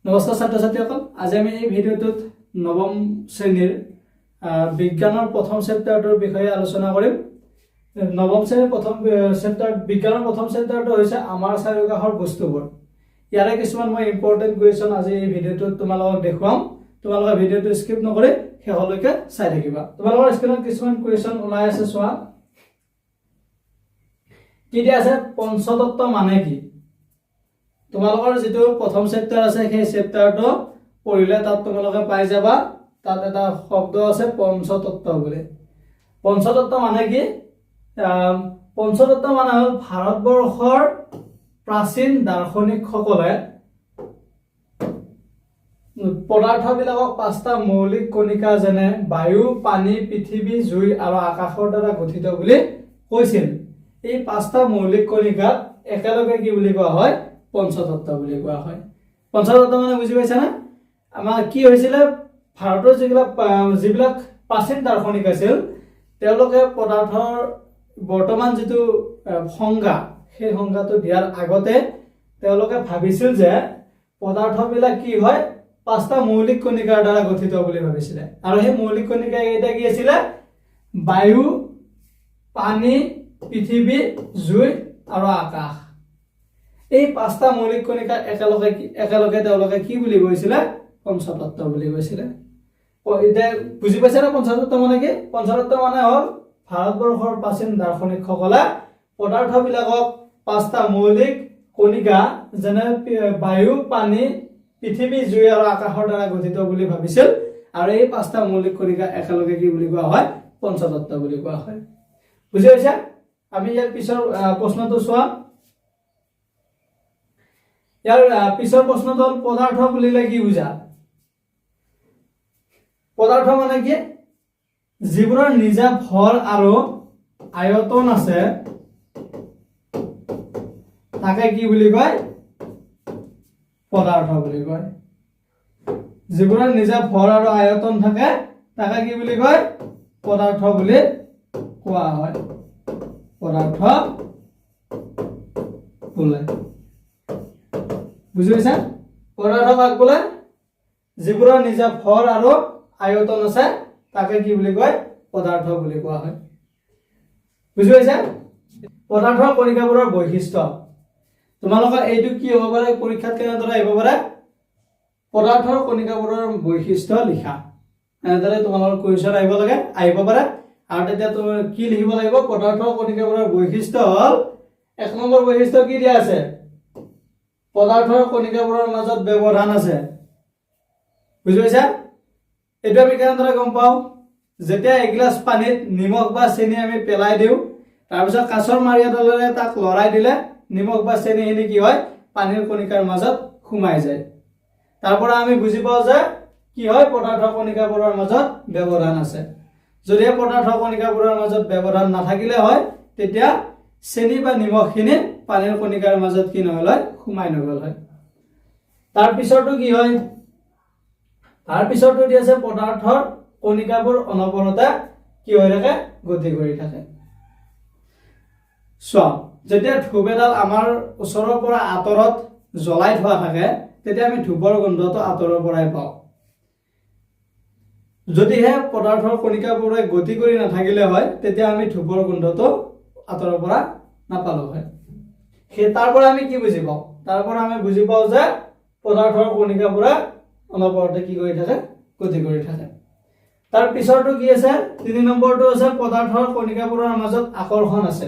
নমস্কাৰ ছাত্ৰ ছাত্ৰীসকল, আজি আমি এই ভিডিঅ'টোত নৱম শ্ৰেণীৰ বিজ্ঞানৰ প্ৰথম চেপ্টাৰটোৰ বিষয়ে আলোচনা কৰিম। নৱম শ্ৰেণীৰ প্ৰথম চেপ্টাৰ বিজ্ঞানৰ প্ৰথম চেপ্টাৰটো হৈছে আমাৰ চাৰিওকাষৰ বস্তুবোৰ। ইয়াৰে কিছুমান মই ইম্পৰ্টেণ্ট কুৱেশ্যন আজি এই ভিডিঅ'টোত তোমালোকক দেখুৱাম। তোমালোকে ভিডিঅ'টো স্কিপ নকৰি শেষলৈকে চাই থাকিবা। তোমালোকৰ স্ক্ৰীনত কিছুমান কুৱেশ্যন ওলাই আছে, চোৱা। কি দিয়া আছে? পঞ্চতত্ত্ব মানে কি? তোমালোকৰ যেটো প্ৰথম চেপ্টাৰ আছে সেই চেপ্টাৰটো পঢ়িলে তাত তোমালোকে পাই যাবা, তাত এটা শব্দ আছে পঞ্চতত্ত্ব বুলি। পঞ্চতত্ত্ব মানে কি? পঞ্চতত্ত্ব মানে হ'ল ভাৰতবৰ্ষৰ প্ৰাচীন দাৰ্শনিকসকলে পদাৰ্থবিলাকক পাঁচটা মৌলিক কণিকা যেনে বায়ু, পানী, পৃথিৱী, জুই আৰু আকাশৰ দ্বাৰা গঠিত বুলি কৈছিল। এই পাঁচটা মৌলিক কণিকাক একেলগে কি বুলি কোৱা হয়? পঞ্চতত্ত্ব বুলি কোৱা হয়। পঞ্চতত্ত্ব মানে বুজি পাইছা না? আমাৰ কি হৈছিল, ভাৰতৰ যিবিলাক প্ৰাচীন দাৰ্শনিক আছিল তেওঁলোকে পদাৰ্থৰ বৰ্তমান যেটো সংজ্ঞা, সেই সংজ্ঞাটো দিয়াৰ আগতে তেওঁলোকে ভাবিছিল যে পদাৰ্থবিলাক কি হয়, পাঁচটা মৌলিক কণিকাৰ দ্বাৰা গঠিত বুলি ভাবিছিল। আৰু সেই মৌলিক কণিকা কেইটা কি আছিল? বায়ু, পানী, পৃথিৱী, জুই আৰু আকাশ। এই পাঁচটা মৌলিক কণিকা একেলগে তেওঁলোকে কি বুলি কৈছিলে? পঞ্চতত্ত্ব বুলি কৈছিলে। এতিয়া বুজি পাইছা না পঞ্চতত্ত্ব মানে কি? পঞ্চতত্ত্ব মানে হ'ল ভাৰতবৰ্ষৰ প্ৰাচীন দাৰ্শনিকসকলে পদাৰ্থবিলাকক পাঁচটা মৌলিক কণিকা যেনে বায়ু, পানী, পৃথিৱী, জুই আৰু আকাশৰ দ্বাৰা গঠিত বুলি ভাবিছিল। আৰু এই পাঁচটা মৌলিক কণিকা একেলগে কি বুলি কোৱা হয়? পঞ্চতত্ত্ব বুলি কোৱা হয়। বুজি পাইছা? আমি ইয়াৰ পিছৰ প্ৰশ্নটো চোৱা। ইয়াৰ পিছৰ প্ৰশ্নটো হ'ল পদাৰ্থ বুলিলে কি বুজা? পদাৰ্থ মানে কি? যিবোৰৰ নিজা ভৰ আৰু আয়তন আছে তাকে কি বুলি কয়? পদাৰ্থ বুলি কয়। যিবোৰৰ নিজা ভৰ আৰু আয়তন থাকে তাকে কি বুলি কয়? পদাৰ্থ বুলি কোৱা হয়। পদাৰ্থ বোলে। বুজি পাইছা? পদাৰ্থ কাক বোলে? যিবোৰৰ নিজা ভৰ আৰু আয়তন আছে তাকে কি বুলি কয়? পদাৰ্থ বুলি কোৱা হয়। বুজি পাইছা? পদাৰ্থৰ কণিকাবোৰৰ বৈশিষ্ট্য। তোমালোকৰ এইটো কি হ'ব পাৰে? পৰীক্ষাত কেনেদৰে আহিব পাৰে? পদাৰ্থৰ কণিকাবোৰৰ বৈশিষ্ট্য লিখা। এনেদৰে তোমালোকৰ কুৱেশ্যন আহিব পাৰে। আৰু তেতিয়া তুমি কি লিখিব লাগিব? পদাৰ্থৰ কণিকাবোৰৰ বৈশিষ্ট্য হ'ল, এক নম্বৰ বৈশিষ্ট্য কি দিয়া আছে? পদাৰ্থৰ কণিকাবোৰৰ মাজত ব্যৱধান আছে। বুজি পাইছা? এইটো আমি কেনেদৰে গম পাওঁ? যেতিয়া এগিলাচ পানীত নিমখ বা চেনি আমি পেলাই দিওঁ, তাৰপিছত কাঁচৰ মাৰি এডালেৰে তাক লৰাই দিলে নিমখ বা চেনিখিনি কি হয়? পানীৰ কণিকাৰ মাজত সোমাই যায়। তাৰ পৰা আমি বুজি পাওঁ যে কি হয়? পদাৰ্থৰ কণিকাবোৰৰ মাজত ব্যৱধান আছে। যদি পদাৰ্থৰ কণিকাবোৰৰ মাজত ব্যৱধান নাথাকিলে হয় তেতিয়া চেনি বা নিমখখিনি পানীৰ কণিকাৰ মাজত কি নহ'ল হয়? সোমাই নগ'ল হয়। তাৰ পিছৰটো কি হয়? তাৰ পিছৰটো দি আছে পদাৰ্থৰ কণিকাবোৰ অনবৰতে কি হৈ থাকে? গতি কৰি থাকে। চোৱা, যেতিয়া ধূপ এডাল আমাৰ ওচৰৰ পৰা আঁতৰত জ্বলাই থোৱা থাকে তেতিয়া আমি ধূপৰ গোন্ধটো আঁতৰৰ পৰাই পাওঁ। যদিহে পদাৰ্থৰ কণিকাবোৰে গতি কৰি নাথাকিলে হয় তেতিয়া আমি ধূপৰ গোন্ধটো আঁতৰৰ পৰা নাপালো হয়। তাৰ পৰা আমি কি বুজি পাওঁ? তাৰ পৰা আমি বুজি পাওঁ যে পদাৰ্থৰ কণিকাবোৰে অনবৰতে কি কৰি থাকে? গতি কৰি থাকে। তাৰ পিছৰটো কি আছে? 3 নম্বৰটো আছে পদাৰ্থৰ কণিকাবোৰৰ মাজত আকৰ্ষণ আছে।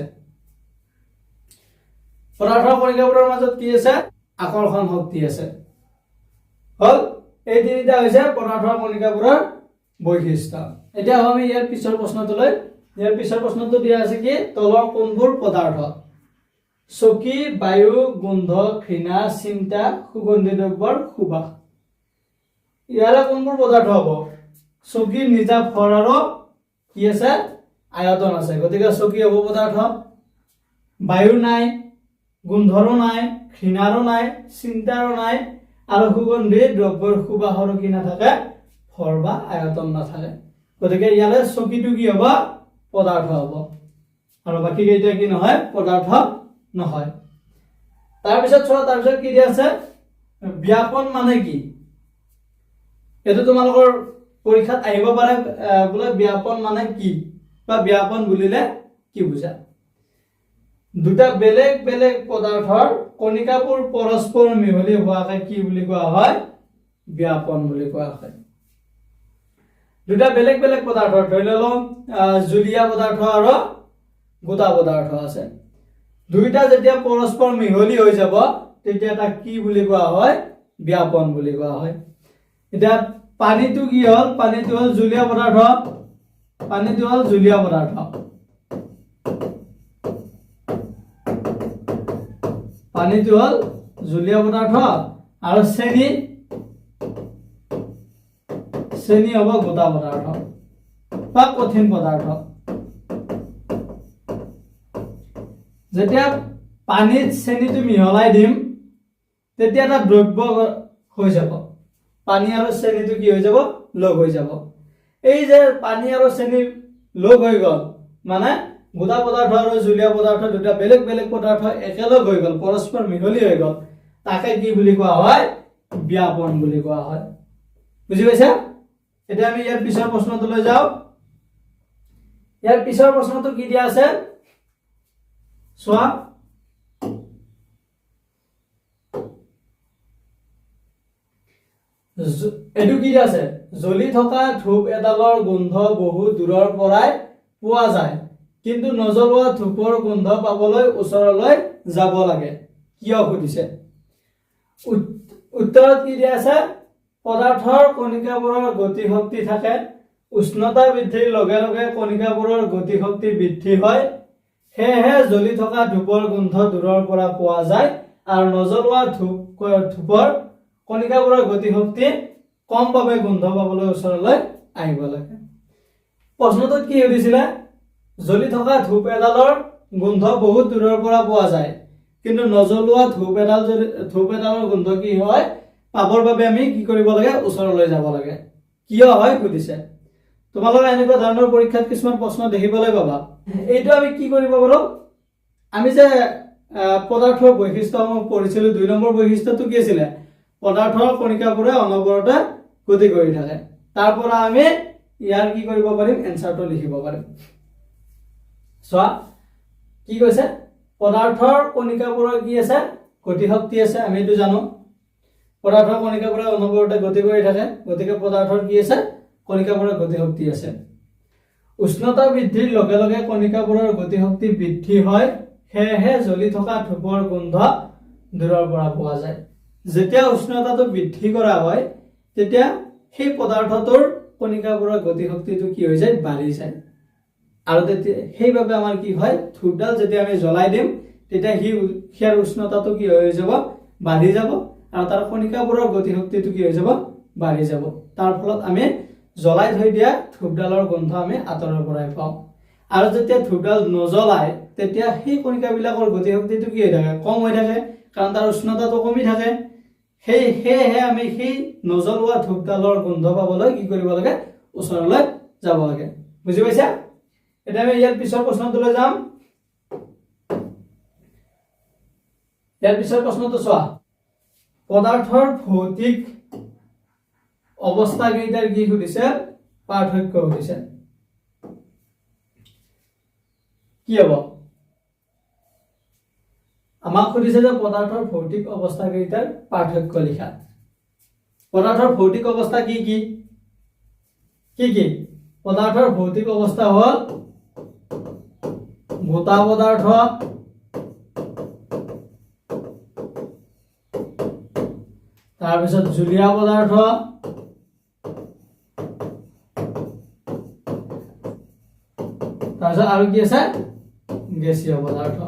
পদাৰ্থৰ কণিকাবোৰৰ মাজত কি আছে? আকৰ্ষণ শক্তি আছে। হল, এই তিনিটা হৈছে পদাৰ্থৰ কণিকাবোৰৰ বৈশিষ্ট্য। এতিয়া আমি ইয়াৰ পিছৰ প্ৰশ্নটোলৈ। ইয়াৰ পিছৰ প্ৰশ্নটো দিয়া আছে কি? তলৰ কোনবোৰ পদাৰ্থ? চকী, বায়ু, গোন্ধ, ঘৃণা, চিন্তা, সুগন্ধি দ্ৰব্যৰ সুবাস। ইয়াৰে কোনবোৰ পদাৰ্থ হ'ব? চকীৰ নিজা ভৰ আৰু কি আছে? আয়তন আছে। গতিকে চকী হ'ব পদাৰ্থ। বায়ুৰ নাই, গোন্ধৰো নাই, ঘৃণাৰো নাই, চিন্তাৰো নাই, আৰু সুগন্ধি দ্ৰব্যৰ সুবাসৰো কি নাথাকে? ভৰ বা আয়তন নাথাকে। গতিকে ইয়াৰে চকীটো কি হ'ব? পদাৰ্থ হ'ব। আৰু বাকী কেইটা কি নহয়? পদাৰ্থ নহয়। তাৰপিছত চোৱা, তাৰপিছত কি দিয়া আছে? ব্যাপন মানে কি এটো তোমালোকৰ পৰীক্ষাত আহিব পাৰে বোলে ব্যাপন মানে কি বা ব্যাপন বুলিলে কি বুজা দুটা বেলেগ বেলেগ পদাৰ্থৰ কণিকাবোৰ পৰস্পৰ মিহলি হোৱাকে কি বুলি কোৱা হয় ব্যাপন বুলি কোৱা হয় দুটা বেলেগ বেলেগ পদাৰ্থ ধৰি ললো জুলীয়া পদাৰ্থ আৰু গোটা পদাৰ্থ আছে দুইটা যেতিয়া পৰস্পৰ মিহলি হৈ যাব তেতিয়া তাক কি বুলি কোৱা হয় ব্যাপন বুলি কোৱা হয় এটা পানীটো কি হল পানীটো হল জুলীয়া পদাৰ্থ পানীটো হল জুলীয়া পদাৰ্থ পানীটো হল জুলীয়া পদাৰ্থ আৰু চেনি হ'ব গোটা পদাৰ্থ বা কঠিন পদাৰ্থ যেতিয়া পানীত চেনিটো মিহলাই দিম তেতিয়া এটা দ্ৰব্য হৈ যাব পানী আৰু চেনিটো কি হৈ যাব লগ হৈ যাব এই যে পানী আৰু চেনি লগ হৈ গল মানে গোটা পদাৰ্থ আৰু জুলীয়া পদাৰ্থ দুটা বেলেগ বেলেগ পদাৰ্থ একেলগ হৈ গল পৰস্পৰ মিহলি হৈ গল তাকে কি বুলি কোৱা হয় ব্যাপন বুলি কোৱা হয় বুজি পাইছা এতিয়া আমি ইয়াৰ পিছৰ প্ৰশ্নটো লৈ যাও ইয়াৰ পিছৰ প্ৰশ্নটো কি দিয়া আছে চোৱা এটো কি আছে জ্বলি থকা ধূপ এডালৰ গোন্ধ বহু দূৰৰ পৰাই পোৱা যায় কিন্তু নজ্বলোৱা ধূপৰ গোন্ধ পাবলৈ ওচৰলৈ যাব লাগে কিয় সুধিছে উত্তৰত কি দিয়া আছে পদাৰ্থৰ কণিকাবোৰৰ গতি শক্তি থাকে উষ্ণতা বৃদ্ধিৰ লগে লগে কণিকাবোৰৰ গতি শক্তি বৃদ্ধি হয় হেহে জ্বলি থকা ধূপৰ গোন্ধ দূৰৰ পৰা পোৱা যায় আৰু নজ্বলোৱা ধূপৰ কণিকাবোৰৰ গতি শক্তি কম বাবে গোন্ধ পাবলৈ ওচৰলৈ আহিব লাগে প্ৰশ্নটো কি সুধিছিলে জ্বলি থকা ধূপ এডালৰ গোন্ধ বহুত দূৰৰ পৰা পোৱা যায় কিন্তু নজ্বলোৱা ধূপ এডালৰ গোন্ধ কি হয় পাবৰ বাবে আমি কি কৰিব লাগে ওচৰলৈ যাব লাগে কিয় হয় সুধিছে তোমালোকে এনেকুৱা ধৰণৰ পৰীক্ষাত কিছুমান প্ৰশ্ন দেখিবলৈ পাবা এইটো আমি কি কৰিব পাৰো আমি যে পদাৰ্থৰ বৈশিষ্ট্যসমূহ পঢ়িছিলো 2 নম্বৰ বৈশিষ্ট্যটো কি আছিল পদাৰ্থৰ কণিকাবোৰে অনবৰতে গতি কৰি থাকে তাৰ পৰা আমি ইয়াৰ কি কৰিব পাৰিম এনসাৰটো লিখিব পাৰিম চোৱা কি কৈছে পদাৰ্থৰ কণিকাবোৰৰ কি আছে গতি শক্তি আছে আমি এটো জানো পদাৰ্থৰ কণিকাবোৰে অনবৰতে গতি কৰি থাকে গতিকে পদাৰ্থৰ কি আছে কণিকাবোৰৰ গতি শক্তি আছে উষ্ণতা বৃদ্ধিৰ লগে লগে কণিকাবোৰৰ গতি শক্তি বৃদ্ধি হয় হেহে জ্বলি থকা ধূপৰ গোন্ধ দূৰৰ পৰা পোৱা যায় যেতিয়া উষ্ণতাটো বৃদ্ধি কৰা হয় তেতিয়া সেই পদাৰ্থটোৰ কণিকাবোৰৰ গতি শক্তিটো কি হৈ যায় বাঢ়ি যায় আৰু তেতিয়া সেইভাবে আমাৰ কি হয় ধূপডাল যেতিয়া আমি জ্বলাই দিম তেতিয়া হিয়াৰ উষ্ণতাটো কি হৈ যাব বাঢ়ি যাব আৰু তাৰ কণিকাবোৰৰ গতি শক্তিটো কি হৈ যাব বাঢ়ি যাব তাৰ ফলত আমি জ্বলাই থৈ দিয়া ধূপডালৰ গোন্ধ আমি আঁতৰৰ পৰাই পাওঁ আৰু যেতিয়া ধূপডাল নজ্বলাই তেতিয়া সেই কণিকাবিলাকৰ গতি শক্তিটো কি হৈ থাকে কম হৈ থাকে কাৰণ তাৰ উষ্ণতাটো কমি থাকে হেহে আমি সেই নজ্বলোৱা ধূপডালৰ গোন্ধ পাবলৈ কি কৰিব লাগে ওচৰলৈ যাব লাগে বুজি পাইছা এটা আমি ইয়াৰ পিছৰ প্ৰশ্নটোলৈ যাম ইয়াৰ পিছৰ প্ৰশ্নটো চোৱা পদাৰ্থৰ ভৌতিক অৱস্থা কেইটাৰ কি সুধিছে পাৰ্থক্য সুধিছে কি হ'ব আমাক সুধিছে যে পদাৰ্থৰ ভৌতিক অৱস্থা কেইটাৰ পাৰ্থক্য লিখা পদাৰ্থৰ ভৌতিক অৱস্থা কি কি পদাৰ্থৰ ভৌতিক অৱস্থা হ'ল গোটা পদাৰ্থ তাৰপিছত জুলীয়া পদাৰ্থ তাৰপিছত আৰু কি আছে গেছীয় পদাৰ্থ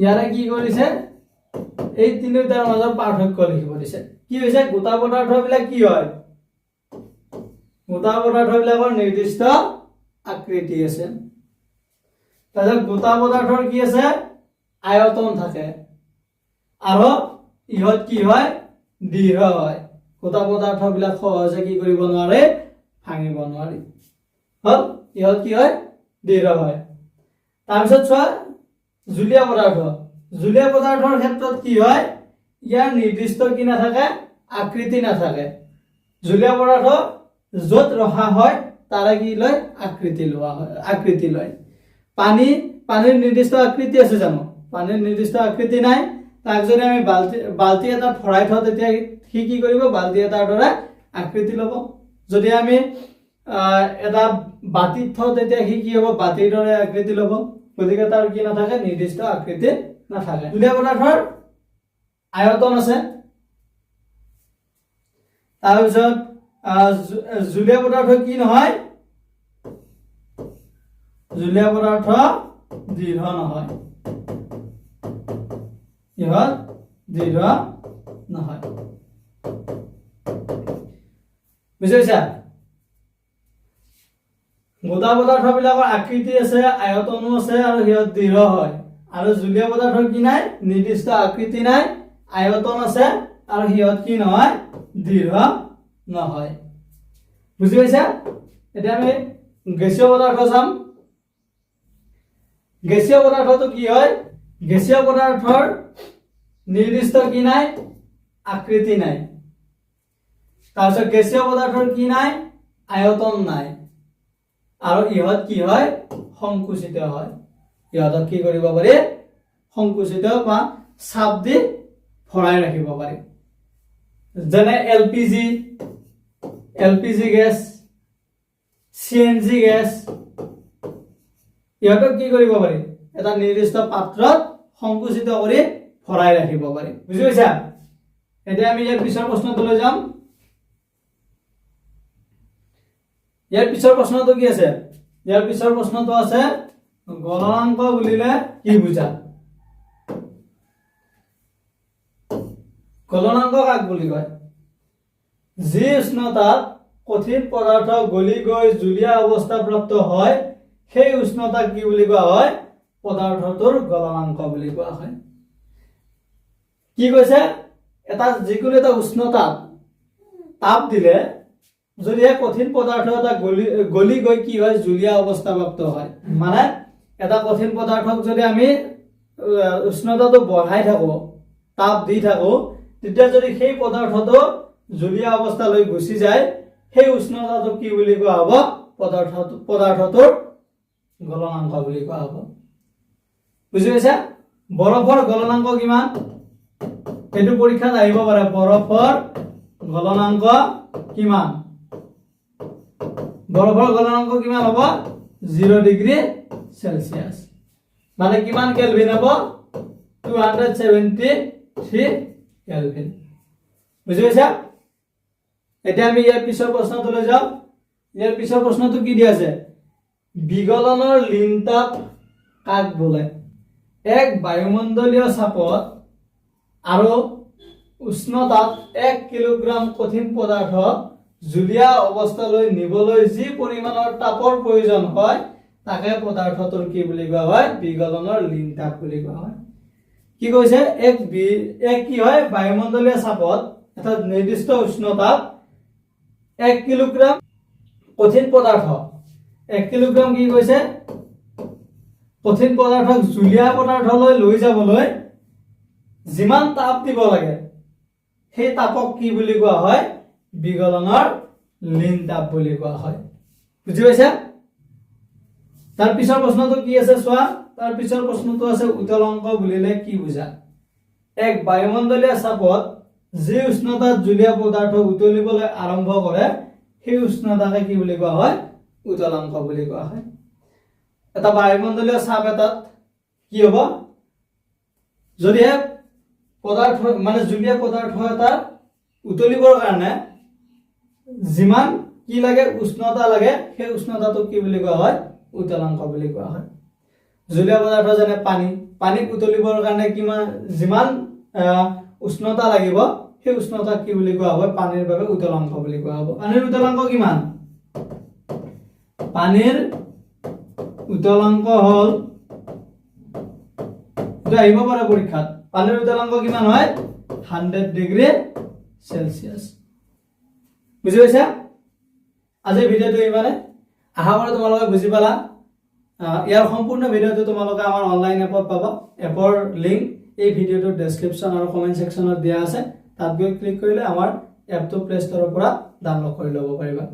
ইয়াৰে কি কৰিছে এই তিনিটাৰ মাজৰ পাৰ্থক্য লিখিব দিছে কি হৈছে গোটা পদাৰ্থবিলাক কি হয় গোটা পদাৰ্থবিলাকৰ নিৰ্দিষ্ট আকৃতি আছে তাৰপিছত গোটা পদাৰ্থৰ কি আছে আয়তন থাকে আৰু ইহত কি হয় দৃঢ় হয় গোটা পদাৰ্থবিলাক সহজে কি কৰিব নোৱাৰে ভাঙিব নোৱাৰি হল ইহত কি হয় দৃঢ় হয় তাৰপিছত চোৱা জুলীয়া পদাৰ্থ জুলীয়া পদাৰ্থৰ ক্ষেত্ৰত কি হয় ইয়াৰ নিৰ্দিষ্ট কি নাথাকে আকৃতি নাথাকে জুলীয়া পদাৰ্থ য'ত ৰখা হয় তাৰে কি লয় আকৃতি লোৱা হয় আকৃতি লয় পানীৰ নিৰ্দিষ্ট আকৃতি আছে জানো পানীৰ নিৰ্দিষ্ট আকৃতি নাই তাক যদি আমি বালতি এটা ভৰাই থওঁ তেতিয়া সি কি কৰিব বালতি এটাৰ দৰে আকৃতি ল'ব যদি আমি এটা বাতিত থওঁ তেতিয়া সি কি হ'ব বাতিৰ দৰে আকৃতি ল'ব গতিকে তাৰ কি নাথাকে নিৰ্দিষ্ট আকৃতি নাথাকে জুলীয়া পদাৰ্থৰ আয়তন আছে তাৰপিছত জুলীয়া পদাৰ্থ কি নহয় জুলীয়া পদাৰ্থ দৃঢ় নহয় ইহত দৃঢ় নহয় বুজিছা গোটা পদাৰ্থবিলাকৰ আকৃতি আছে আয়তনো আছে আৰু সিহঁত দৃঢ় হয় আৰু জুলীয়া পদাৰ্থৰ কি নাই নিৰ্দিষ্ট আকৃতি নাই আয়তন আছে আৰু সিহঁত কি নহয় দৃঢ় নহয় বুজি পাইছা এতিয়া আমি গেছীয় পদাৰ্থ চাম গেছীয় পদাৰ্থটো কি হয় গেছীয় পদাৰ্থৰ নিৰ্দিষ্ট কি নাই আকৃতি নাই তাৰপিছত গেছীয় পদাৰ্থৰ কি নাই আয়তন নাই আৰু ইহত কি হয় সংকুচিত হয় ইহতক কি কৰিব পাৰি সংকুচিত বা চাপ দি ভৰাই ৰাখিব পাৰি যেনে এলপিজি গেছ চিএনজি গেছ ইহতক কি কৰিব পাৰি এটা নিৰ্দিষ্ট পাত্ৰত সংকুচিত কৰি ভৰাই ৰাখিব পাৰি বুজি পাইছা এতিয়া আমি ইয়াৰ পিছৰ প্ৰশ্নটোলৈ যাম ইয়াৰ পিছৰ প্ৰশ্নটো কি আছে ইয়াৰ পিছৰ প্ৰশ্নটো আছে গলনাঙ্ক বুলিলে কি বুজা গলনাঙ্ক কাক বুলি কয় যি উষ্ণতাত কঠিন পদাৰ্থ গলি গৈ জুলীয়া অৱস্থা প্ৰাপ্ত হয় সেই উষ্ণতাক কি বুলি কোৱা হয় পদাৰ্থটোৰ গলনাঙ্ক বুলি কোৱা হয় কি কৈছে এটা যিকোনো এটা উষ্ণতাত তাপ দিলে যদি কঠিন পদাৰ্থ এটা গলি গৈ কি হয় জুলীয়া অৱস্থা প্ৰাপ্ত হয় মানে এটা কঠিন পদাৰ্থক যদি আমি উষ্ণতাটো বঢ়াই থাকো তাপ দি থাকো তেতিয়া যদি সেই পদাৰ্থটো জুলীয়া অৱস্থালৈ গুচি যায় সেই উষ্ণতাটো কি বুলি কোৱা হ'ব পদাৰ্থটোৰ গলনাঙ্ক বুলি কোৱা হ'ব বুজি পাইছা বৰফৰ গলনাঙ্ক কিমান এইটো পৰীক্ষাত আহিব পাৰে বৰফৰ গলনাঙ্ক কিমান বৰফৰ গলনাঙ্ক কিমান হ'ব 0 ডিগ্ৰী সেলসিয়াস মানে কিমান কেলভিন হ'ব 273 কেলভিন বুজি পাইছা এতিয়া আমি ইয়াৰ পিছৰ প্ৰশ্নটোলৈ যাম ইয়াৰ পিছৰ প্ৰশ্নটো কি দিয়া আছে বিগলনৰ লিনতাপ কাক বোলে এক বায়ুমণ্ডলীয় চাপত আৰু উষ্ণতাত 1 কিলোগ্ৰাম কঠিন পদাৰ্থ জুলীয়া অৱস্থালৈ নিবলৈ যি পৰিমাণৰ তাপৰ প্ৰয়োজন হয় তাকে পদাৰ্থটোৰ কি বুলি কোৱা হয় বিগলনৰ লিনতাপ বুলি কোৱা হয় কি কৈছে এক কি হয় বায়ুমণ্ডলীয় চাপত এটা নিৰ্দিষ্ট উষ্ণতাত 1 কিলোগ্ৰাম কঠিন পদাৰ্থ 1 কিলোগ্ৰাম কি কৈছে কঠিন পদাৰ্থক জুলীয়া পদাৰ্থলৈ লৈ যাবলৈ যিমান তাপ দিব লাগে সেই তাপক কি বুলি কোৱা হয় বিগলনৰ লিনতাপ বুলি কোৱা হয় বুজি পাইছা তাৰ পিছৰ প্ৰশ্নটো কি আছে চোৱা তাৰ পিছৰ প্ৰশ্নটো আছে উত্তলাঙ্ক বুলিলে কি বুজা এক বায়ুমণ্ডলীয় চাপত যি উষ্ণতাত জুলীয়া পদাৰ্থ উতলিবলৈ আৰম্ভ কৰে সেই উষ্ণতাকে কি বুলি কোৱা হয় উত্তলাঙ্ক বুলি কোৱা হয় এটা বায়ুমণ্ডলীয় চাপ এটাত কি হ'ব যদি পদাৰ্থ মানে জুলীয়া পদাৰ্থ এটা উতলিবৰ কাৰণে যিমান কি লাগে উষ্ণতা লাগে সেই উষ্ণতাটো কি বুলি কোৱা হয় উত্তলাঙ্ক বুলি কোৱা হয় জুলীয়া পদাৰ্থ যেনে পানীক উতলিবৰ কাৰণে কিমান যিমান উষ্ণতা লাগিব সেই উষ্ণতাক কি বুলি কোৱা হয় পানীৰ বাবে উত্তলাঙ্ক বুলি কোৱা হ'ব পানীৰ উত্তলাঙ্ক কিমান পানীৰ উত্তলাঙ্ক হল এটা আহিব পাৰে পৰীক্ষাত পানীৰ উত্তলাঙ্ক কিমান হয় 100 ডিগ্ৰী সেলসিয়াস বুজি পাইছা আজিৰ ভিডিওটো ইমানে আশা কৰো তোমালোকে বুজি পালা ইয়াৰ সম্পূৰ্ণ ভিডিওটো তোমালোকে আমাৰ অনলাইন এপত পাবা এপৰ লিংক এই ভিডিঅ'টোৰ ডেছক্ৰিপশ্যন আৰু কমেণ্ট ছেকশ্যনত দিয়া আছে, তাত গৈ ক্লিক কৰিলে আমাৰ এপটো প্লে ষ্টৰৰ পৰা ডাউনলোড কৰি ল'ব পাৰিবা।